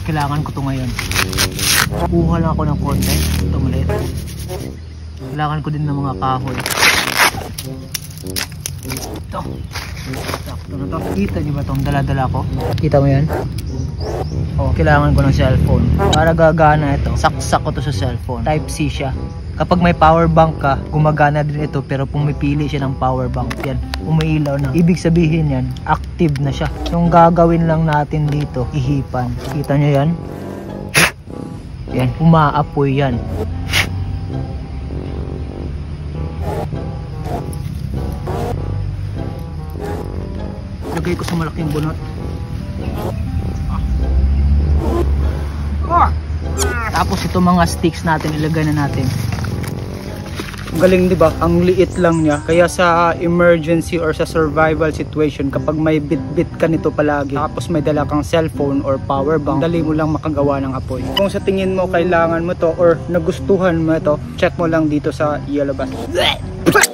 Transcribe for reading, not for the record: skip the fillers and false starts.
Kailangan ko to ngayon. Kuha lang ako ng konti. Ito maliit. Kailangan ko din ng mga kahoy. Ito. Sakto na to. Kita nyo ba itong dala-dala ko? Kita mo yan? Oh, kailangan ko ng cellphone. Para gagana ito. Saksak ko to sa cellphone. Type C siya. Kapag may power bank ka, gumagana din ito. Pero pumipili siya ng power bank. Yan, umiilaw na. Ibig sabihin yan, active na siya. Yung gagawin lang natin dito, ihipan. Kita nyo yan? Yan, umaapoy yan. Lagay ko sa malaking bunot. Tapos ito mga sticks natin, ilagay na natin. Galing, di ba? Ang liit lang niya. Kaya sa emergency or sa survival situation, kapag may bit-bit ka nito palagi, tapos may dala kang cellphone or power bank, dali mo lang makagawa ng apoy. Kung sa tingin mo kailangan mo to or nagustuhan mo ito, check mo lang dito sa yellow bus.